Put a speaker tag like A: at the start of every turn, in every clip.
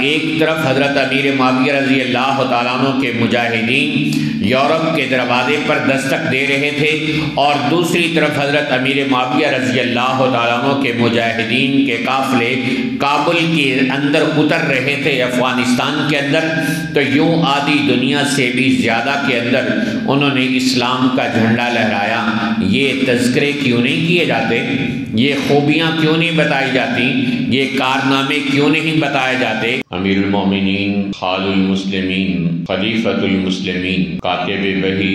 A: ایک طرف حضرت امیر معاویہ رضی اللہ تعالیٰ عنہ کے مجاہدین یورپ کے دروازے پر دستک دے رہے تھے، اور دوسری طرف حضرت امیر معاویہ رضی اللہ تعالیٰ عنہ کے مجاہدین کے قافلے کابل کے اندر اتر رہے تھے، افغانستان کے اندر۔ تو یوں آدھی دنیا سے بھی زیادہ کے اندر انہوں نے اسلام کا جھنڈا لہرایا۔ یہ تذکرے کیوں نہیں کیے جاتے؟ یہ خوبیاں کیوں نہیں بتائی جاتی؟ یہ کارنامے کیوں نہیں بتائے جاتے؟ امیر المومنین، خال المسلمین، خلیفۃ المسلمین، کاتب وحی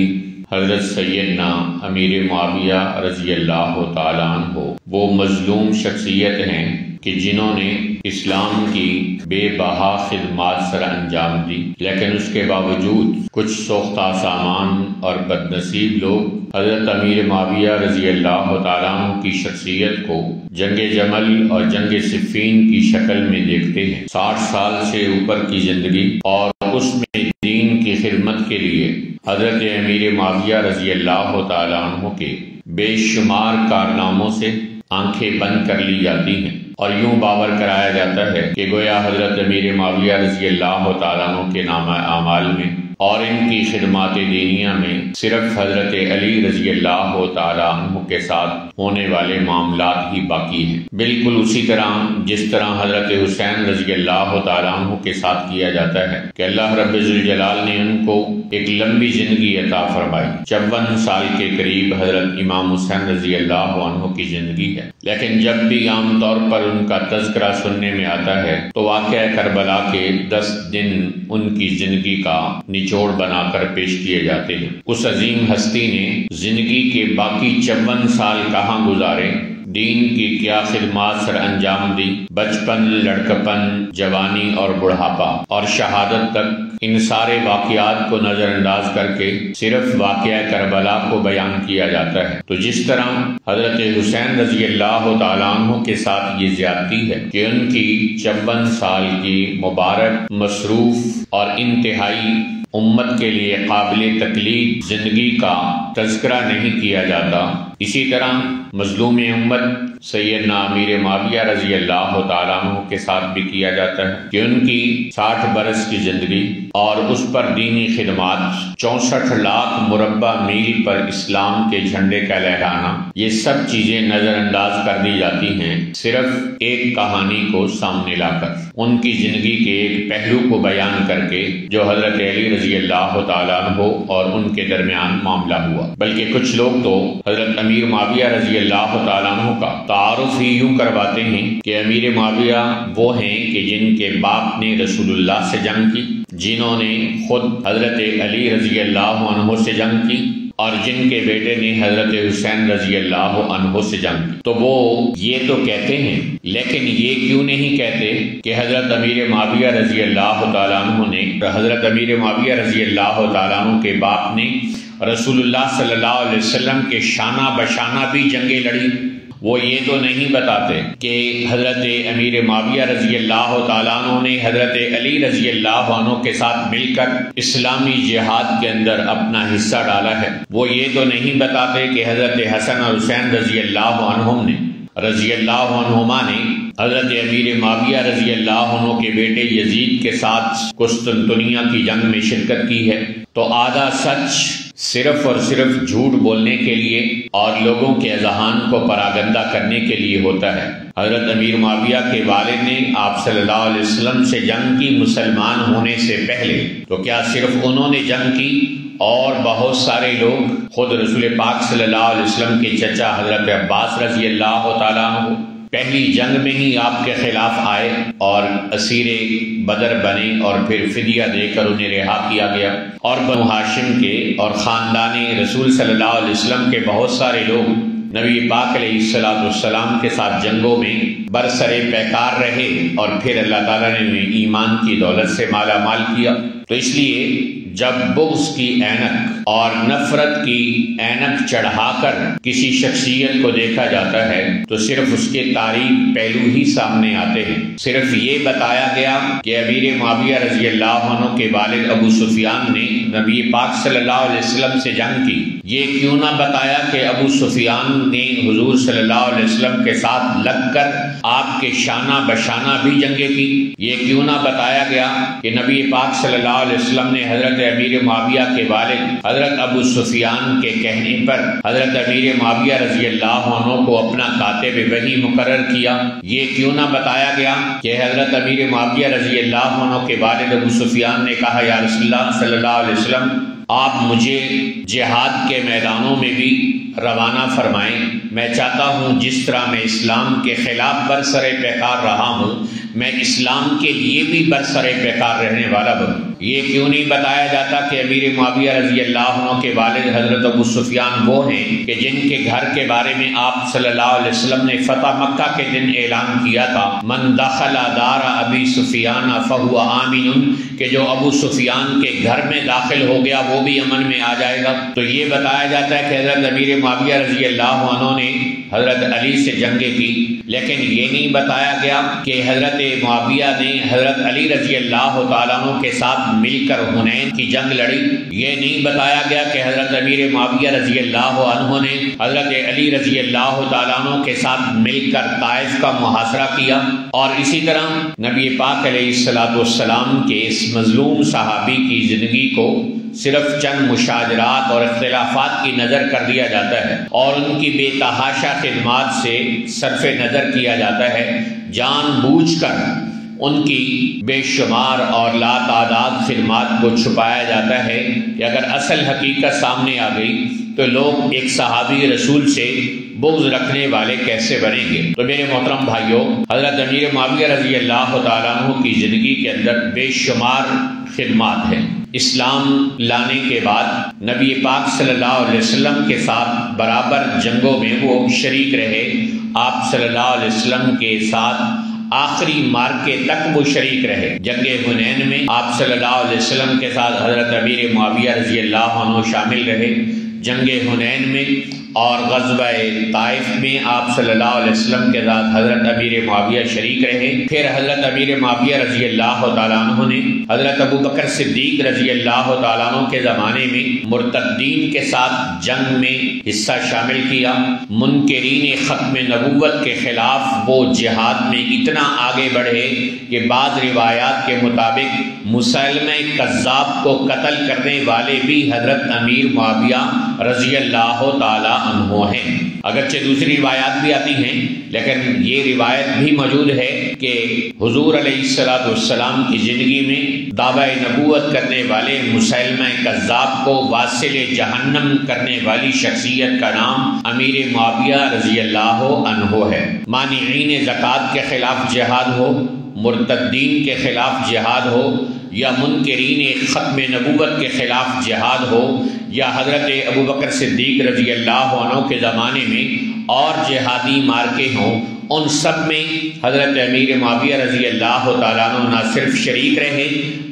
A: حضرت سیدنا امیر معاویہ رضی اللہ تعالیٰ عنہ وہ مظلوم شخصیت ہیں کہ جنہوں نے اسلام کی بے بہا خدمات سر انجام دی، لیکن اس کے باوجود کچھ سوختہ سامان اور بد نصیب لوگ حضرت امیر معاویہ رضی اللہ تعالیٰ عنہ کی شخصیت کو جنگ جمل اور جنگ صفین کی شکل میں دیکھتے ہیں۔ 60 سال سے اوپر کی زندگی اور اس میں دین کی خدمت کے لیے حضرت امیر معاویہ رضی اللہ تعالیٰ عنہ کے بے شمار کارناموں سے آنکھیں بند کر لی جاتی ہیں، اور یوں باور کرایا جاتا ہے کہ گویا حضرت امیر معاویہ رضی اللہ تعالیٰ عنہ کے نامہ اعمال میں اور ان کی خدمات دینیہ میں صرف حضرت علی رضی اللہ تعالیٰ عنہ کے ساتھ ہونے والے معاملات ہی باقی ہیں، بالکل اسی طرح جس طرح حضرت حسین رضی اللہ تعالیٰ عنہ کے ساتھ کیا جاتا ہے کہ اللہ رب ذوالجلال نے ان کو ایک لمبی زندگی عطا فرمائی۔ 54 سال کے قریب حضرت امام حسین رضی اللہ عنہ کی زندگی ہے، لیکن جب بھی عام طور پر ان کا تذکرہ سننے میں آتا ہے تو واقعہ کربلا کے 10 دن ان کی زندگی کا نچوڑ بنا کر پیش کیے جاتے ہیں۔ اس عظیم ہستی نے زندگی کے باقی 54 سال کہاں گزارے، دین کی کیا خدمات سر انجام دی، بچپن، لڑکپن، جوانی اور بڑھاپا اور شہادت تک، ان سارے واقعات کو نظر انداز کر کے صرف واقعہ کربلا کو بیان کیا جاتا ہے۔ تو جس طرح حضرت حسین رضی اللہ تعالیٰ عنہ کے ساتھ یہ زیادتی ہے کہ ان کی 54 سال کی مبارک، مصروف اور انتہائی امت کے لیے قابل تقلید زندگی کا تذکرہ نہیں کیا جاتا، اسی طرح مظلوم امت سیدنا امیر معاویہ رضی اللہ تعالیٰ عنہ کے ساتھ بھی کیا جاتا ہے کہ ان کی 60 برس کی زندگی اور اس پر دینی خدمات، 64 لاکھ مربع میل پر اسلام کے جھنڈے کا لہرانا، یہ سب چیزیں نظر انداز کر دی جاتی ہیں صرف ایک کہانی کو سامنے لا کر، ان کی زندگی کے ایک پہلو کو بیان کر کے جو حضرت علی رضی اللہ تعالیٰ عنہ اور ان کے درمیان معاملہ ہوا۔ بلکہ کچھ لوگ تو حضرت امیر معاویہ رضی اللہ تعالیٰ عنہ کا تعارف ہی یوں کرواتے ہیں کہ امیر معاویہ وہ ہیں کہ جن کے باپ نے رسول اللہ سے جنگ کی، جنہوں نے خود حضرت علی رضی اللہ عنہ سے جنگ کی، اور جن کے بیٹے نے حضرت حسین رضی اللہ عنہ سے جنگ کی۔ تو وہ یہ تو کہتے ہیں، لیکن یہ کیوں نہیں کہتے کہ حضرت امیر معاویہ رضی اللہ تعالیٰ عنہ نے، حضرت امیر معاویہ رضی اللہ تعالیٰ عنہ کے باپ نے رسول اللہ صلی اللہ علیہ وسلم کے شانہ بشانہ بھی جنگیں لڑی؟ وہ یہ تو نہیں بتاتے کہ حضرت امیر معاویہ رضی اللہ تعالیٰ عنہ نے حضرت علی رضی اللہ عنہ کے ساتھ مل کر اسلامی جہاد کے اندر اپنا حصہ ڈالا ہے۔ وہ یہ تو نہیں بتاتے کہ حضرت حسن اور حسین رضی اللہ عنہما نے حضرت امیر معاویہ رضی اللہ عنہ کے بیٹے یزید کے ساتھ قسطنطنیہ کی جنگ میں شرکت کی ہے۔ تو آدھا سچ صرف اور صرف جھوٹ بولنے کے لیے اور لوگوں کے اذہان کو پراگندہ کرنے کے لیے ہوتا ہے۔ حضرت امیر معاویہ کے والد نے آپ صلی اللہ علیہ وسلم سے جنگ کی مسلمان ہونے سے پہلے، تو کیا صرف انہوں نے جنگ کی اور بہت سارے لوگ، خود رسول پاک صلی اللہ علیہ وسلم کے چچا حضرت عباس رضی اللہ تعالیٰ عنہ پہلی جنگ میں ہی آپ کے خلاف آئے اور اسیر بدر بنے اور پھر فدیہ دے کر انہیں رہا کیا گیا، اور بنو ہاشم کے اور خاندان رسول صلی اللہ علیہ وسلم کے بہت سارے لوگ نبی پاک علیہ السلام کے ساتھ جنگوں میں برسر پیکار رہے اور پھر اللہ تعالیٰ نے انہیں ایمان کی دولت سے مالا مال کیا۔ تو اس لیے جب بغض کی اینک اور نفرت کی اینک چڑھا کر کسی شخصیت کو دیکھا جاتا ہے تو صرف اس کے تاریخ پہلو ہی سامنے آتے ہیں۔ صرف یہ بتایا گیا کہ امیر معاویہ رضی اللہ عنہ کے والد ابو سفیان نے نبی پاک صلی اللہ علیہ وسلم سے جنگ کی، یہ کیوں نہ بتایا کہ ابو سفیان نے حضور صلی اللہ علیہ وسلم کے ساتھ لگ کر آپ کے شانہ بشانہ بھی جنگیں کی؟ یہ کیوں نہ بتایا گیا کہ نبی پاک صلی اللہ علیہ وسلم نے حضرت امیر معاویہ کے والد حضرت ابو سفیان کے کہنے پر حضرت امیر معاویہ رضی اللہ عنہ کو اپنا کاتب وحی مقرر کیا؟ یہ کیوں نہ بتایا گیا کہ حضرت امیر معاویہ رضی اللہ عنہ کے والد ابو سفیان نے کہا یا رسول اللہ صلی اللہ علیہ وسلم آپ مجھے جہاد کے میدانوں میں بھی روانہ فرمائیں، میں چاہتا ہوں جس طرح میں اسلام کے خلاف برسر پیکار رہا ہوں میں اسلام کے لیے بھی برسر پیکار رہنے والا بنوں۔ یہ کیوں نہیں بتایا جاتا کہ امیر معاویہ رضی اللہ عنہ کے والد حضرت ابو سفیان وہ ہیں کہ جن کے گھر کے بارے میں آپ صلی اللہ علیہ وسلم نے فتح مکہ کے دن اعلان کیا تھا من دخل دار ابی سفیان فہو آمن، کہ جو ابو سفیان کے گھر میں داخل ہو گیا وہ بھی امن میں آ جائے گا۔ تو یہ بتایا جاتا ہے کہ حضرت امیر معاویہ رضی اللہ عنہ نے حضرت علی سے جنگیں کی، لیکن یہ نہیں بتایا گیا کہ حضرت معاویہ نے حضرت علی رضی اللہ تعالیٰ عنہ کے ساتھ مل کر حنین کی جنگ لڑی۔ یہ نہیں بتایا گیا کہ حضرت امیر معاویہ رضی اللہ عنہ نے حضرت علی رضی اللہ تعالیٰ عنہ کے ساتھ مل کر طائف کا محاصرہ کیا۔ اور اسی طرح نبی پاک علیہ السلام کے اس مظلوم صحابی کی زندگی کو صرف چند مشاجرات اور اختلافات کی نظر کر دیا جاتا ہے اور ان کی بے تحاشا خدمات سے صرف نظر کیا جاتا ہے، جان بوجھ کر ان کی بے شمار اور لا تعداد خدمات کو چھپایا جاتا ہے کہ اگر اصل حقیقت سامنے آ گئی تو لوگ ایک صحابی رسول سے بغض رکھنے والے کیسے بنیں گے۔ تو میرے محترم بھائیوں، حضرت امیر معاویہ رضی اللہ تعالیٰ عنہ کی زندگی کے اندر بے شمار خدمات ہیں۔ اسلام لانے کے بعد نبی پاک صلی اللہ علیہ وسلم کے ساتھ برابر جنگوں میں وہ شریک رہے، آپ صلی اللہ علیہ وسلم کے ساتھ آخری مارکے تک وہ شریک رہے۔ جنگ حنین میں آپ صلی اللہ علیہ وسلم کے ساتھ حضرت امیر معاویہ رضی اللہ عنہ شامل رہے، جنگ حنین میں اور غزوہ طائف میں آپ صلی اللہ علیہ وسلم کے ساتھ حضرت امیر معاویہ شریک رہے۔ پھر حضرت امیر معاویہ رضی اللہ تعالیٰ عنہ نے حضرت ابو بکر صدیق رضی اللہ تعالیٰ عنہ کے زمانے میں مرتدین کے ساتھ جنگ میں حصہ شامل کیا۔ منکرین ختم نبوت کے خلاف وہ جہاد میں اتنا آگے بڑھے کہ بعض روایات کے مطابق مسلمہ کذاب کو قتل کرنے والے بھی حضرت امیر معاویہ رضی اللہ تعالیٰ عنہ ہیں۔ اگرچہ دوسری روایات بھی آتی ہیں لیکن یہ روایت بھی موجود ہے کہ حضور علیہ السلام کی زندگی میں دعوی نبوت کرنے والے مسلمہ کذاب کو واصل جہنم کرنے والی شخصیت کا نام امیر معاویہ رضی اللہ عنہ ہے۔ مانعین زکوٰۃ کے خلاف جہاد ہو، مرتدین کے خلاف جہاد ہو، یا منکرین ختم نبوت کے خلاف جہاد ہو، یا حضرت ابو بکر صدیق رضی اللہ عنہ کے زمانے میں اور جہادی مارکے ہوں، ان سب میں حضرت امیر معاویہ رضی اللہ تعالیٰ عنہ نہ صرف شریک رہے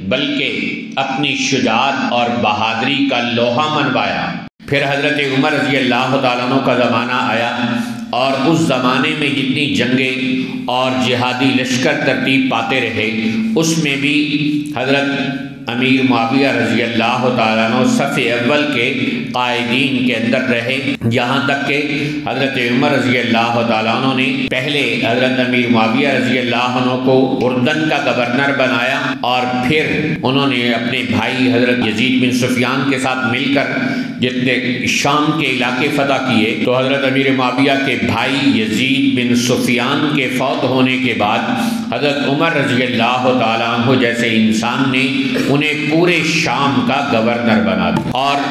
A: بلکہ اپنی شجاعت اور بہادری کا لوہا منوایا۔ پھر حضرت عمر رضی اللہ تعالیٰ عنہ کا زمانہ آیا اور اس زمانے میں جتنی جنگیں اور جہادی لشکر ترتیب پاتے رہے اس میں بھی حضرت امیر معاویہ رضی اللہ تعالیٰ عنہ صف اول کے قائدین کے اندر رہے، یہاں تک کہ حضرت عمر رضی اللہ تعالیٰ عنہ نے پہلے حضرت امیر معاویہ رضی اللہ عنہ کو اردن کا گورنر بنایا اور پھر انہوں نے اپنے بھائی حضرت یزید بن سفیان کے ساتھ مل کر جتنے شام کے علاقے فتح کیے تو حضرت امیر معاویہ کے بھائی یزید بن سفیان کے فوت ہونے کے بعد حضرت عمر رضی اللہ تعالیٰ عنہ جیسے انسان نے انہیں پورے شام کا گورنر بنا دیا۔ اور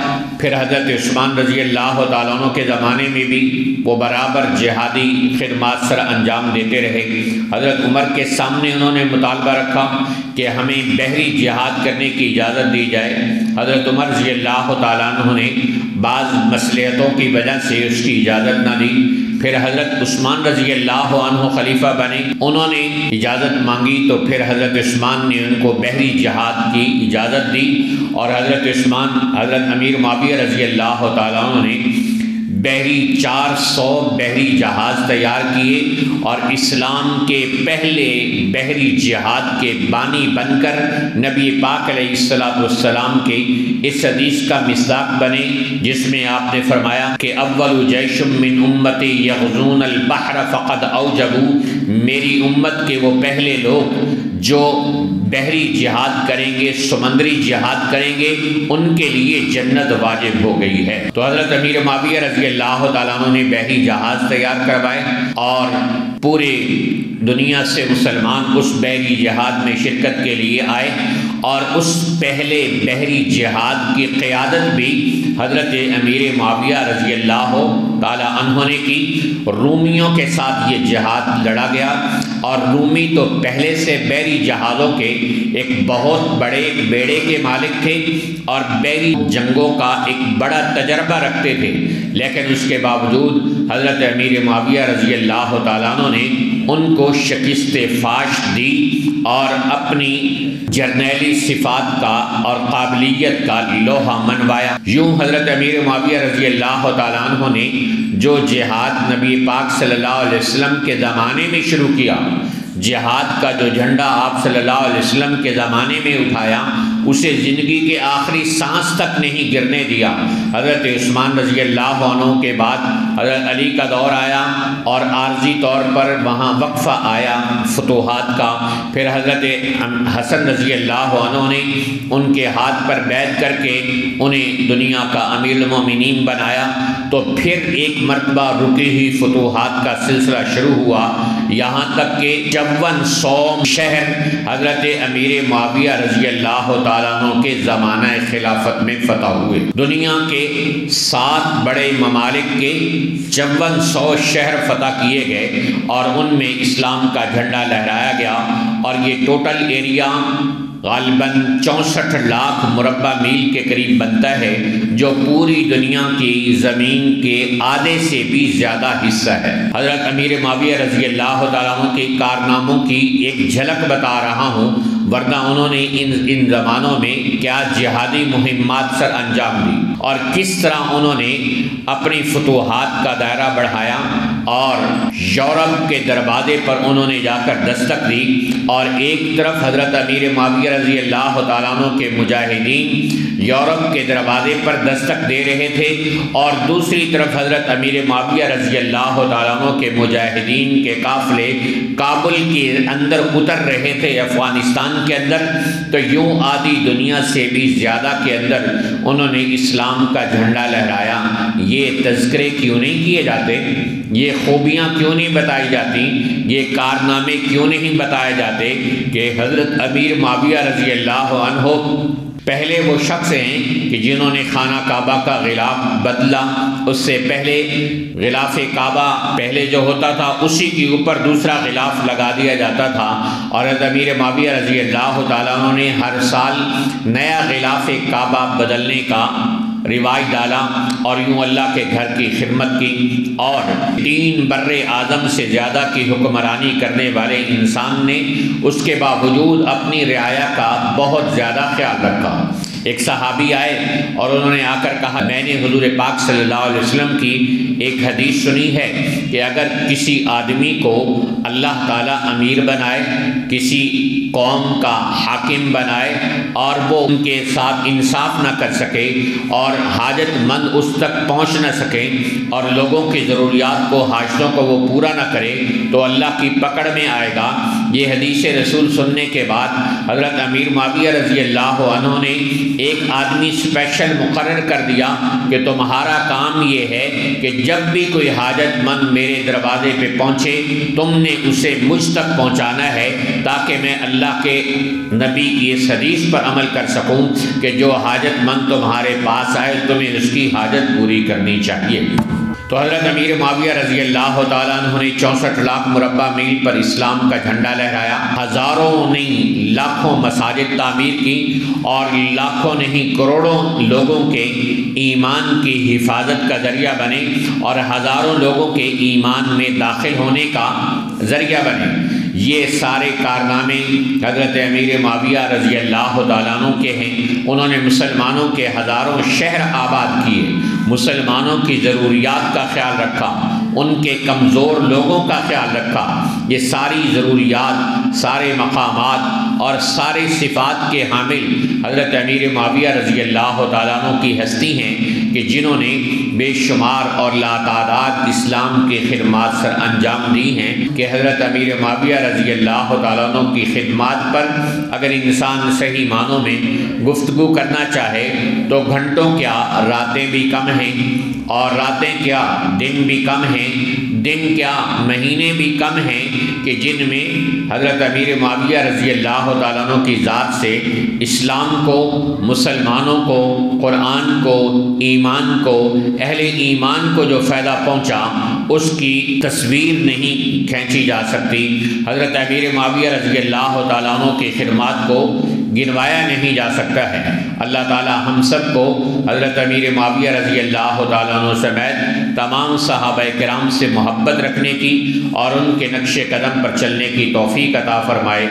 A: پھر حضرت عثمان رضی اللہ تعالیٰ عنہ کے زمانے میں بھی وہ برابر جہادی خدمات سر انجام دیتے رہے۔ حضرت عمر کے سامنے انہوں نے مطالبہ رکھا کہ ہمیں بحری جہاد کرنے کی اجازت دی جائے۔ حضرت عمر رضی اللہ تعالیٰ عنہ نے بعض مصلحتوں کی وجہ سے اس کی اجازت نہ دی۔ پھر حضرت عثمان رضی اللہ عنہ خلیفہ بنے، انہوں نے اجازت مانگی تو پھر حضرت عثمان نے ان کو بحری جہاد کی اجازت دی اور حضرت عثمان حضرت امیر معاویہ رضی اللہ تعالیٰ عنہ نے بحری 400 بحری جہاز تیار کیے اور اسلام کے پہلے بحری جہاد کے بانی بن کر نبی پاک علیہ السلام کے اس حدیث کا مصداق بنے جس میں آپ نے فرمایا کہ اول جیش من امتی یغزون البحر فقد اوجبوا، میری امت کے وہ پہلے لوگ جو بحری جہاد کریں گے، سمندری جہاد کریں گے، ان کے لیے جنت واجب ہو گئی ہے۔ تو حضرت امیر معاویہ رضی اللہ تعالیٰ عنہ نے بحری جہاز تیار کروائے اور پورے دنیا سے مسلمان اس بحری جہاد میں شرکت کے لیے آئے، اور اس پہلے بحری جہاد کی قیادت بھی حضرت امیر معاویہ رضی اللہ تعالیٰ عنہ نے کی۔ رومیوں کے ساتھ یہ جہاد لڑا گیا، اور رومی تو پہلے سے بحری جہازوں کے ایک بہت بڑے بیڑے کے مالک تھے اور بحری جنگوں کا ایک بڑا تجربہ رکھتے تھے، لیکن اس کے باوجود حضرت امیر معاویہ رضی اللہ تعالیٰ عنہ نے ان کو شکست فاش دی اور اپنی جرنیلی صفات کا اور قابلیت کا لوہا منوایا۔ یوں حضرت امیر معاویہ رضی اللہ تعالیٰ عنہ نے جو جہاد نبی پاک صلی اللہ علیہ وسلم کے زمانے میں شروع کیا، جہاد کا جو جھنڈا آپ صلی اللہ علیہ وسلم کے زمانے میں اٹھایا، اسے زندگی کے آخری سانس تک نہیں گرنے دیا۔ حضرت عثمان رضی اللہ عنہ کے بعد حضرت علی کا دور آیا اور عارضی طور پر وہاں وقفہ آیا فتوحات کا، پھر حضرت حسن رضی اللہ عنہ نے ان کے ہاتھ پر بیعت کر کے انہیں دنیا کا امیر المومنین بنایا، تو پھر ایک مرتبہ رکی ہوئی فتوحات کا سلسلہ شروع ہوا، یہاں تک کہ 5400 شہر حضرت امیر معاویہ رضی اللہ تعالیٰ عنہ کے زمانہ خلافت میں فتح ہوئے۔ دنیا کے 7 بڑے ممالک کے 5400 شہر فتح کیے گئے اور ان میں اسلام کا جھنڈا لہرایا گیا، اور یہ ٹوٹل ایریا غالباً 64 لاکھ مربع میل کے قریب بنتا ہے، جو پوری دنیا کی زمین کے آدھے سے بھی زیادہ حصہ ہے۔ حضرت امیر معاویہ رضی اللہ تعالیٰ عنہ کے کارناموں کی ایک جھلک بتا رہا ہوں، ورنہ انہوں نے ان زمانوں میں کیا جہادی مہمات سر انجام دی اور کس طرح انہوں نے اپنی فتوحات کا دائرہ بڑھایا اور یورپ کے دروازے پر انہوں نے جا کر دستک دی، اور ایک طرف حضرت امیر معاویہ رضی اللہ تعالیٰ عنہ کے مجاہدین یورپ کے دروازے پر دستک دے رہے تھے، اور دوسری طرف حضرت امیر معاویہ رضی اللہ تعالیٰ عنہ کے مجاہدین کے قافلے کابل کے اندر اتر رہے تھے، افغانستان کے اندر۔ تو یوں آدھی دنیا سے بھی زیادہ کے اندر انہوں نے اسلام کا جھنڈا لہرایا۔ یہ تذکرے کیوں نہیں کیے جاتے؟ یہ خوبیاں کیوں نہیں بتائی جاتی؟ یہ کارنامے کیوں نہیں بتائے جاتے کہ حضرت امیر معاویہ رضی اللہ عنہ پہلے وہ شخص ہیں کہ جنہوں نے خانہ کعبہ کا غلاف بدلا؟ اس سے پہلے غلاف کعبہ پہلے جو ہوتا تھا اسی کے اوپر دوسرا غلاف لگا دیا جاتا تھا، اور حضرت امیر معاویہ رضی اللہ تعالیٰ عنہ نے ہر سال نیا غلاف کعبہ بدلنے کا رواج ڈالا، اور یوں اللہ کے گھر کی خدمت کی، اور 3 بر اعظم سے زیادہ کی حکمرانی کرنے والے انسان نے اس کے باوجود اپنی رعایا کا بہت زیادہ خیال رکھا۔ ایک صحابی آئے اور انہوں نے آ کر کہا، میں نے حضور پاک صلی اللہ علیہ وسلم کی ایک حدیث سنی ہے کہ اگر کسی آدمی کو اللہ تعالیٰ امیر بنائے، کسی قوم کا حاکم بنائے، اور وہ ان کے ساتھ انصاف نہ کر سکے اور حاجت مند اس تک پہنچ نہ سکے اور لوگوں کی ضروریات کو، حاجتوں کو وہ پورا نہ کرے، تو اللہ کی پکڑ میں آئے گا۔ یہ حدیث رسول سننے کے بعد حضرت امیر معاویہ رضی اللہ عنہ نے ایک آدمی اسپیشل مقرر کر دیا کہ تمہارا کام یہ ہے کہ جب بھی کوئی حاجت مند میرے دروازے پہ پہنچے تم نے اسے مجھ تک پہنچانا ہے، تاکہ میں اللہ کے نبی کی اس حدیث پر عمل کر سکوں کہ جو حاجت مند تمہارے پاس آئے تمہیں اس کی حاجت پوری کرنی چاہیے۔ تو حضرت امیر معاویہ رضی اللہ تعالیٰ عنہ نے 64 لاکھ مربع میل پر اسلام کا جھنڈا لہرایا، ہزاروں نہیں لاکھوں مساجد تعمیر کی، اور لاکھوں نہیں کروڑوں لوگوں کے ایمان کی حفاظت کا ذریعہ بنے، اور ہزاروں لوگوں کے ایمان میں داخل ہونے کا ذریعہ بنے۔ یہ سارے کارنامے حضرت امیر معاویہ رضی اللہ تعالیٰ عنہ کے ہیں۔ انہوں نے مسلمانوں کے ہزاروں شہر آباد کیے، مسلمانوں کی ضروریات کا خیال رکھا، ان کے کمزور لوگوں کا خیال رکھا۔ یہ ساری ضروریات، سارے مقامات اور سارے صفات کے حامل حضرت امیر معاویہ رضی اللہ تعالیٰ عنہ کی ہستی ہیں کہ جنہوں نے بے شمار اور لاتعداد اسلام کی خدمات سر انجام دی ہیں کہ حضرت امیر معاویہ رضی اللہ تعالیٰ عنہ کی خدمات پر اگر انسان صحیح معنوں میں گفتگو کرنا چاہے تو گھنٹوں کیا راتیں بھی کم ہیں، اور راتیں کیا دن بھی کم ہیں، دن کیا مہینے بھی کم ہیں کہ جن میں حضرت امیر معاویہ رضی اللہ تعالیٰ عنہ کی ذات سے اسلام کو، مسلمانوں کو، قرآن کو، ایمان کو، اہل ایمان کو جو فائدہ پہنچا اس کی تصویر نہیں کھینچی جا سکتی۔ حضرت امیر معاویہ رضی اللہ تعالیٰ عنہ کی خدمات کو گنوایا نہیں جا سکتا ہے۔ اللہ تعالیٰ ہم سب کو حضرت امیر معاویہ رضی اللہ تعالیٰ عنہ سمیت تمام صحابہ کرام سے محبت رکھنے کی اور ان کے نقش قدم پر چلنے کی توفیق عطا فرمائے۔